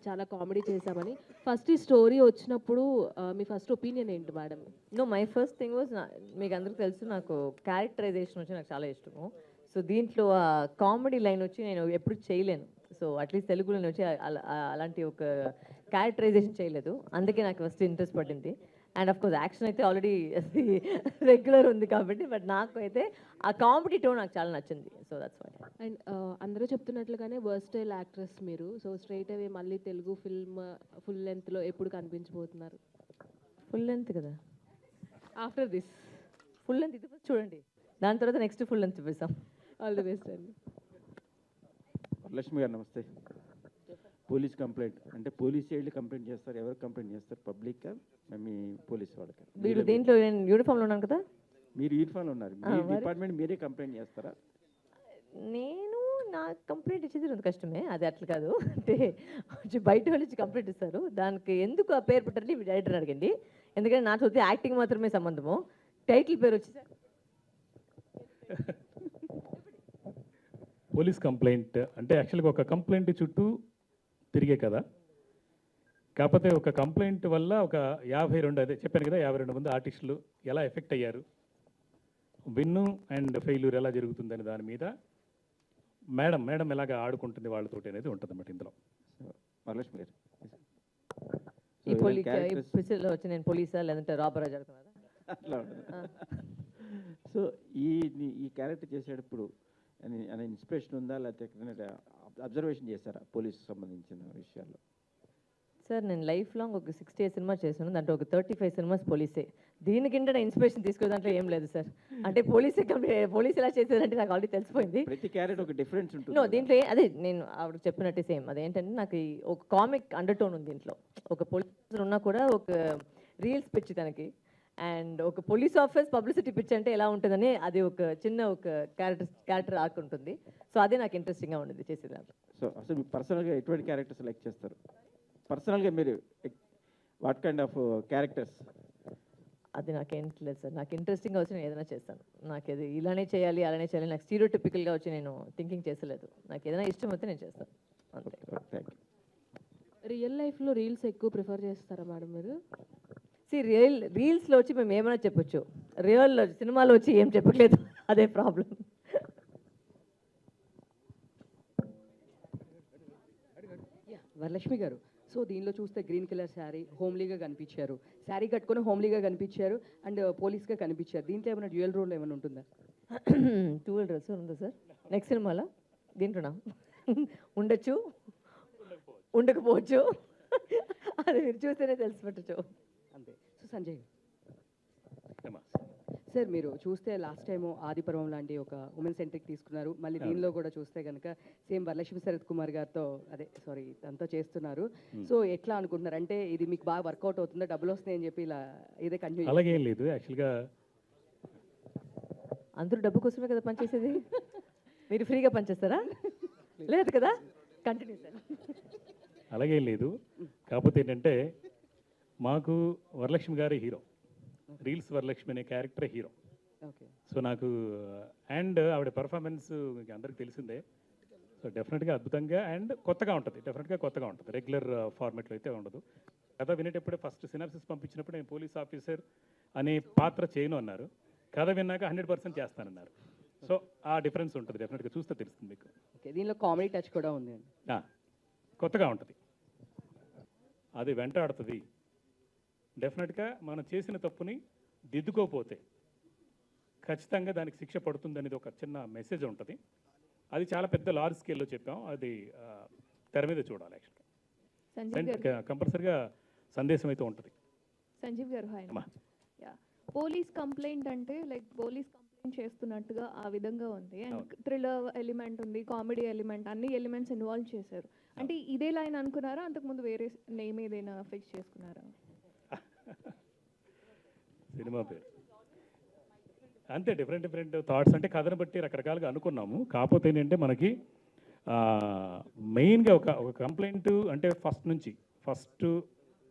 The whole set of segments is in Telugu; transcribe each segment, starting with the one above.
చాలా కామెడీ చేశామని. ఫస్ట్ ఈ స్టోరీ వచ్చినప్పుడు మీ ఫస్ట్ ఒపీనియన్ ఏంటి madam? No, my first thing was, మీకు అందరికీ తెలుసు నాకు క్యారెక్టరైజేషన్ వచ్చి నాకు చాలా ఇష్టము. సో దీంట్లో ఆ కామెడీ లైన్ వచ్చి నేను ఎప్పుడు చేయలేను. సో అట్లీస్ట్ తెలుగులో వచ్చి అలాంటి ఒక క్యారెక్టరైజేషన్ చేయలేదు. అందుకే నాకు ఫస్ట్ ఇంట్రెస్ట్ పడింది. అండ్ ఆఫ్ కోర్స్ యాక్షన్ అయితే ఆల్రెడీ రెగ్యులర్ ఉంది కాబట్టి, బట్ నాకు అయితే ఆ కామెడీ టోన్ నాకు చాలా నచ్చింది. So that's why. అండ్ అందరూ చెప్తున్నట్లుగానే వర్స్టైల్ యాక్ట్రెస్ మీరు. సో స్ట్రైట్ అవే మళ్ళీ తెలుగు ఫిల్మ్ ఫుల్ లెంత్లో ఎప్పుడు కనిపించబోతున్నారు? ఫుల్ లెంత్ కదా, ఆఫ్టర్ దిస్ ఫుల్ లెంత్ ఇది first చూడండి, దాని తర్వాత నెక్స్ట్ ఫుల్ లెంత్ చూపిస్తాం. ఆల్ ది బెస్ట్ అండి. లక్ష్మి గారు నమస్తే. పోలీస్ కంప్లైంట్ అంటే పోలీస్ సైడ్లు కంప్లైంట్ చేస్తారు, ఎవరు కంప్లైంట్ చేస్తారు? పబ్లిక్ మీ పోలీస్ వాళ్ళకి? వీళ్ళు దీంట్లో నేను యూనిఫామ్లో ఉన్నాను కదా. మీరు యూనిఫామ్లో ఉన్నారు, మీ డిపార్ట్మెంట్ మీరే కంప్లైంట్ చేస్తారా? నేను నా కంప్లైంట్ ఇచ్చేది రెండు కష్టమే, అది అట్లా కాదు. అంటే బయట వాళ్ళు ఇచ్చి కంప్లైంట్ ఇస్తారు, దానికి ఎందుకు ఆ పేరు పెట్టారంటే డైరెక్టర్ అడగండి. ఎందుకంటే నా చదివితే యాక్టింగ్ మాత్రమే సంబంధము. టైటిల్ పేరు వచ్చి పోలీస్ కంప్లైంట్ అంటే యాక్చువల్గా ఒక కంప్లైంట్ చుట్టూ తిరిగే కదా. కాకపోతే ఒక కంప్లైంట్ వల్ల ఒక 52, అదే చెప్పాను కదా, 52 మంది ఆర్టిస్టులు ఎలా ఎఫెక్ట్ అయ్యారు, విన్ను అండ్ ఫెయిల్యూర్ ఎలా జరుగుతుందని దాని మీద మేడం ఎలాగ ఆడుకుంటుంది వాళ్ళతోటి అనేది ఉంటుంది అన్నమాట ఇందులో. వరలక్ష్మి గారు, ఈ పిక్చర్లో వచ్చి నేను పోలీసా లేదంటే రాబరా జరుగుతున్నారా? అట్లా ఉంటుంది. సో ఈ ఈ క్యారెక్టర్ చేసేటప్పుడు అనే ఇన్స్పిరేషన్ ఉందా, లేకపోతే అబ్జర్వేషన్ చేశారా పోలీసు సంబంధించిన విషయాల్లో? సార్ నేను లైఫ్ లాంగ్ ఒక 68 సినిమా చేశాను, దాంట్లో ఒక 35 సినిమాస్ పోలీసే. దీనికింటే నా ఇన్స్పిరేషన్ తీసుకునే దాంట్లో ఏం లేదు సార్. అంటే పోలీస్ ఎలా చేసేదంటే నాకు ఆల్రెడీ తెలిసిపోయింది. ప్రతి క్యారెక్టర్ ఒక డిఫరెన్స్ ఉంటుంది. నో, దీంట్లో అదే నేను ఆవిడ చెప్పినట్టే సేమ్. అదేంటంటే నాకు ఒక కామిక్ అండర్ టోన్ ఉంది దీంట్లో. ఒక పోలీస్ ఉన్నా కూడా ఒక రీల్స్ పిచ్చి తనకి, అండ్ ఒక పోలీస్ ఆఫీస్ పబ్లిసిటీ పిచ్ అంటే ఎలా ఉంటుందని అది ఒక చిన్న ఒక క్యారెక్టర్ ఆర్క్ ఉంటుంది. సో అదే నాకు ఇంట్రెస్టింగ్గా ఉండేది చేసేదాంట్లో. సో అసలు మీరు పర్సనల్గా ఎటువంటి క్యారెక్టర్ సెలెక్ట్ చేస్తారు? పర్సనల్గా మీరు వాట్ కైండ్ ఆఫ్ క్యారెక్టర్స్? అది నాకేంటి లేదు సార్, నాకు ఇంట్రెస్టింగ్గా వచ్చి నేను ఏదైనా చేస్తాను. నాకు ఇది ఇలానే చేయాలి అలానే చేయాలి, నాకు స్టీరియోటిపికల్గా వచ్చి నేను థింకింగ్ చేసలేదు. నాకు ఏదైనా ఇష్టం అయితే నేను చేస్తాను అంతే. Thank you. రియల్ లైఫ్లో రీల్స్ ఎక్కువ ప్రిఫర్ చేస్తారా మేడం మీరు? రీల్స్లో వచ్చి మేము ఏమైనా చెప్పొచ్చు, రియల్ సినిమాలో వచ్చి ఏం చెప్పట్లేదు, అదే ప్రాబ్లం. వరలక్ష్మి గారు, సో దీనిలో చూస్తే గ్రీన్ కలర్ శారీ హోమ్లీగా కనిపించారు, శారీ కట్టుకొని హోమ్లీగా కనిపించారు అండ్ పోలీస్గా కనిపించారు. దీంట్లో ఏమైనా డ్యూయల్ రోల్ ఏమైనా ఉంటుందా? డ్యూయల్ రోల్స్ ఉందా సార్ నెక్స్ట్ సినిమాలో? దీంట్లోనా? ఉండొచ్చు, ఉండకపోవచ్చు, అది మీరు చూస్తేనే తెలిసిపెట్టచ్చు అంతే. సో సంజయ్ సార్, మీరు చూస్తే లాస్ట్ టైము ఆదిపర్వం లాంటి ఒక ఉమెన్ సెంట్రిక్ తీసుకున్నారు, మళ్ళీ దీనిలో కూడా చూస్తే కనుక సేమ్ వరలక్ష్మి శరత్ కుమార్ గారితో దాంతో చేస్తున్నారు. సో ఎట్లా అనుకుంటున్నారు? అంటే ఇది మీకు బాగా వర్కౌట్ అవుతుందా, డబ్బులు వస్తున్నాయి అని చెప్పి ఇలా ఇదే కంటిన్యూ? అలాగే ఏం లేదు యాక్చువల్గా, అందరూ డబ్బు కోసమే కదా పనిచేసేది. మీరు ఫ్రీగా పనిచేస్తారా? లేదు కదా, కంటిన్యూ సార్. అలాగే లేదు. కాకపోతే ఏంటంటే మాకు వరలక్ష్మి గారి హీరో, రీల్స్ వరలక్ష్మి అనే క్యారెక్టర్ హీరో. ఓకే. సో నాకు అండ్ ఆవిడ పర్ఫార్మెన్స్ అందరికి తెలిసిందే. సో డెఫినెట్గా అద్భుతంగా అండ్ కొత్తగా ఉంటుంది, డెఫినెట్గా కొత్తగా ఉంటుంది, రెగ్యులర్ ఫార్మాట్లో అయితే ఉండదు. కథ వినేటప్పుడే ఫస్ట్ సినాప్సిస్ పంపించినప్పుడు నేను పోలీస్ ఆఫీసర్ అనే పాత్ర చేయను అన్నారు, కథ విన్నాక 100% చేస్తానన్నారు. సో ఆ డిఫరెన్స్ ఉంటుంది, డెఫినెట్గా చూస్తే తెలుస్తుంది మీకు. ఓకే, దీనిలో కామెడీ టచ్ కూడా ఉంది. కొత్తగా ఉంటుంది, అది వెంటాడుతుంది. డెఫినెట్గా మనం చేసిన తప్పుని దిద్దుకోపోతే ఖచ్చితంగా దానికి శిక్ష పడుతుంది అనేది ఒక చిన్న మెసేజ్ ఉంటుంది. అది చాలా పెద్ద లార్జ్ స్కేల్లో చెప్పాం, అది తెర మీద చూడాలి. యాక్చువల్గా కంపల్సరిగా సందేశం అయితే ఉంటుంది. సంజీవ్ గారు, హాయ్. పోలీస్ కంప్లైంట్ అంటే లైక్ పోలీస్ కంప్లైంట్ చేస్తున్నట్టుగా ఆ విధంగా ఉంది, అండ్ థ్రిల్లర్ ఎలిమెంట్ ఉంది, కామెడీ ఎలిమెంట్, అన్ని ఎలిమెంట్స్ ఇన్వాల్వ్ చేశారు. అంటే ఇదే లైన్ అనుకున్నారా, అంతకుముందు వేరే నేమ్ ఏదైనా ఫిక్స్ చేసుకున్నారా? సినిమా పేరు అంతే, డిఫరెంట్ థాట్స్ అంటే కథను బట్టి రకరకాలుగా అనుకున్నాము. కాకపోతే ఏంటంటే మనకి మెయిన్గా ఒక కంప్లైంట్ అంటే ఫస్ట్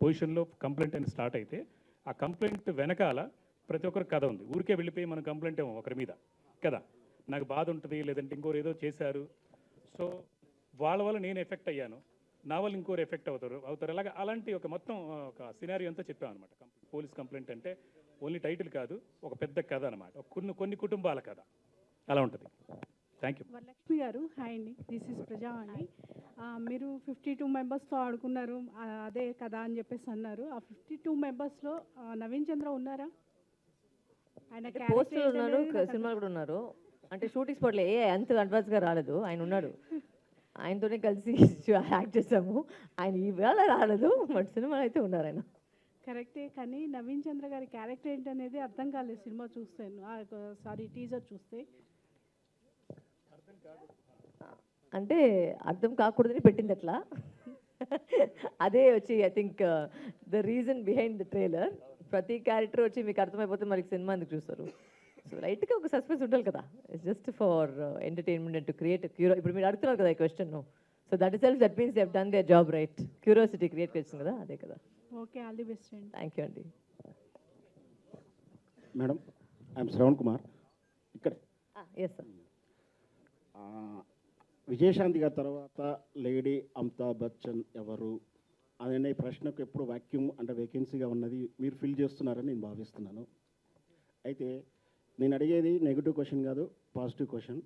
పొజిషన్లో కంప్లైంట్ అని స్టార్ట్ అయితే ఆ కంప్లైంట్ వెనకాల ప్రతి ఒక్కరికి కథ ఉంది. ఊరికే వెళ్ళిపోయి మనం కంప్లైంట్ ఏమో ఒకరి మీద కదా, నాకు బాధ ఉంటుంది, లేదంటే ఇంకోరు ఏదో చేశారు, సో వాళ్ళ వల్ల నేను ఎఫెక్ట్ అయ్యాను, నా వల్ల ఇంకోరు ఎఫెక్ట్ అవుతారు అలాగే అలాంటి ఒక మొత్తం ఒక సినారియో అంతా చెప్పాం అనమాట. పోలీస్ కంప్లైంట్ అంటే ఓన్లీ టైటిల్ కాదు, ఒక పెద్ద కథ అనమాట, కొన్ని కుటుంబాల కథ అలా ఉంటుంది. Thank you. వరలక్ష్మి గారు, హాయ్ అండి, దిస్ ఇస్ ప్రజావాణి. మీరు 52 మెంబర్స్తో ఆడుకున్నారు, అదే కదా అని చెప్పేసి అన్నారు. ఆ 52 మెంబర్స్లో నవీన్ చంద్ర ఉన్నారా? ఆయన పోస్టర్ ఉన్నారు, సినిమాలు కూడా ఉన్నారు. అంటే షూటింగ్ స్పాట్లో అంత అడ్వాన్స్గా రాలేదు, ఆయన ఉన్నాడు. ఆయనతోనే కలిసి యాక్ట్ చేసాము. ఆయన ఇవాళ రాలేదు, బట్ సినిమాలో అయితే ఉన్నారు ఆయన. కరెక్టే, కానీ నవీన్ చంద్ర గారి క్యారెక్టర్ ఏంటనేది అర్థం కాలేదు సినిమా చూస్తాను, సారీ టీజర్ చూస్తే. అంటే అర్థం కాకూడదని పెట్టింది అట్లా. అదే వచ్చి I think the reason behind the trailer. ప్రతి క్యారెక్టర్ వచ్చి మీకు అర్థమైపోతే మరి సినిమా ఎందుకు చూస్తారు? సో లైట్గా ఒక సస్పెన్స్ ఉండాలి కదా, it's just for entertainment and to create curio. ఇప్పుడు మీరు అడుగుతున్నారు కదా ఈ question, so that is self that means they have done their job right. Curiosity create చేస్తుంది కదా, అదే కదా. ఓకే, ఆల్ ది బెస్ట్ అండి. థ్యాంక్ యూ అండి. Madam, I'm Shravan Kumar. ఇక్కడ ఎస్ సార్. విజయశాంతి గారి తర్వాత లేడీ అమితాబ్ బచ్చన్ ఎవరు అనే ప్రశ్నకు ఎప్పుడు వాక్యూమ్ అంటే వేకెన్సీగా ఉన్నది మీరు ఫిల్ చేస్తున్నారని నేను భావిస్తున్నాను. అయితే నేను అడిగేది నెగిటివ్ క్వశ్చన్ కాదు, పాజిటివ్ క్వశ్చన్.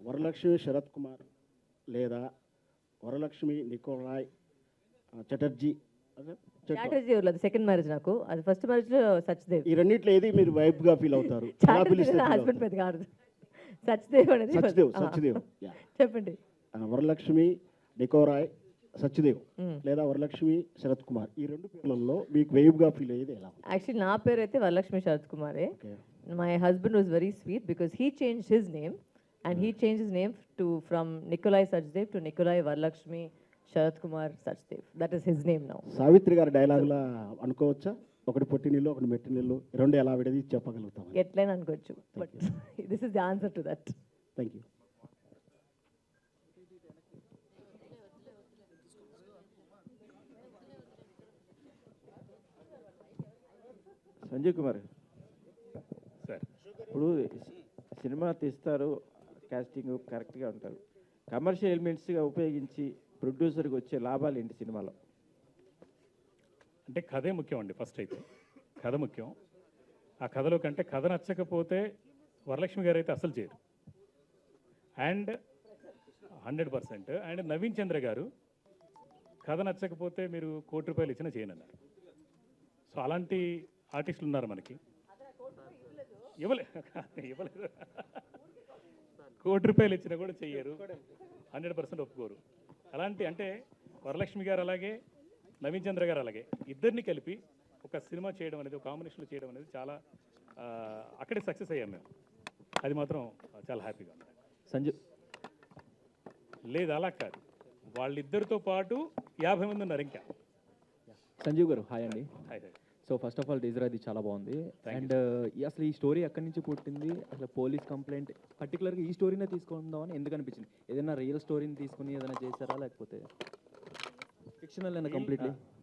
వరలక్ష్మి శరత్ కుమార్ లేదా వరలక్ష్మి నికోలాయ్ చటర్జీ చాటర్జీ ఎవరు? అది సెకండ్ మ్యారేజ్ నాకు, అది ఫస్ట్ మ్యారేజ్లో సచ్దేవ్. ఈ రెండిట్లో ఏది మీరు వైఫ్గా ఫీల్ అవుతారు? ఎలా పిలిస్తే feel హస్బెండ్ అవుతారు? పెద్ద కాదు, సచ్దేవ్ అనేది. సచ్దేవ్, సచ్దేవ్. Yeah. చెప్పండి. వరలక్ష్మి నికోరాయ్ సచ్దేవ్ Mm. లేదా వరలక్ష్మి శరత్ కుమార్, ఈ రెండు పేర్లలో మీకు వేవ్గా ఫీల్ అయ్యేది ఎలా? యాక్చువల్లీ నా పేరు అయితే Varalakshmi Sarath కుమారే. Okay. My husband was very sweet because he changed his name and he changed his name from Nikolai Sachdev to Nikolai Varalakshmi Sharath Kumar Sachdev. That is his name now. Savitri గారి డైలాగులా అనుకోవచ్చా? ఒకటి పొట్టి నీళ్ళు, ఒకటి మెట్టి నీళ్ళు, రెండు ఎలా విడదీసి చెప్పగలుగుతాం? ఎట్లయినా అనుకోవచ్చు, but this is the answer to that. Thank you. Sanjay Kumar, sir ఇప్పుడు సినిమా తీస్తారు, కాస్టింగ్ కరెక్ట్గా ఉంటారు, కమర్షియల్ ఎలిమెంట్స్గా ఉపయోగించి ప్రొడ్యూసర్కి వచ్చే లాభాలు ఏంటి సినిమాలో? అంటే కథే ముఖ్యం అండి. ఫస్ట్ అయితే కథ ముఖ్యం. ఆ కథలో కంటే కథ నచ్చకపోతే వరలక్ష్మి గారు అయితే అసలు చేయరు. అండ్ 100%. అండ్ నవీన్ చంద్ర గారు కథ నచ్చకపోతే మీరు ₹1,00,00,000 ఇచ్చినా చేయనన్నారు. సో అలాంటి ఆర్టిస్టులు ఉన్నారు మనకి. ఇవ్వలేదు ₹1,00,00,000 ఇచ్చినా కూడా చెయ్యరు, 100% ఒప్పుకోరు. అలాంటి అంటే వరలక్ష్మి గారు అలాగే, నవీన్ చంద్ర గారు అలాగే, ఇద్దరిని కలిపి ఒక సినిమా చేయడం అనేది, ఒక కాంబినేషన్లో చేయడం అనేది చాలా అక్కడే సక్సెస్ అయ్యాం మేము. అది మాత్రం చాలా హ్యాపీగా ఉంది. సంజయ్ లేదు అలా కాదు, వాళ్ళిద్దరితో పాటు 50 మంది ఉన్నారు ఇంకా. సంజీవ్ గారు, హాయ్ అండి. Hi hi. So first of all teaser అది చాలా బాగుంది. Thank అండ్ అసలు ఈ స్టోరీ ఎక్కడి నుంచి పుట్టింది? అసలు పోలీస్ కంప్లైంట్ పర్టికులర్గా ఈ స్టోరీనే తీసుకుందామని ఎందుకు అనిపించింది? ఏదైనా రియల్ స్టోరీని తీసుకుని ఏదైనా చేశారా, లేకపోతే ఫిక్షనల్ అయినా కంప్లీట్లీ?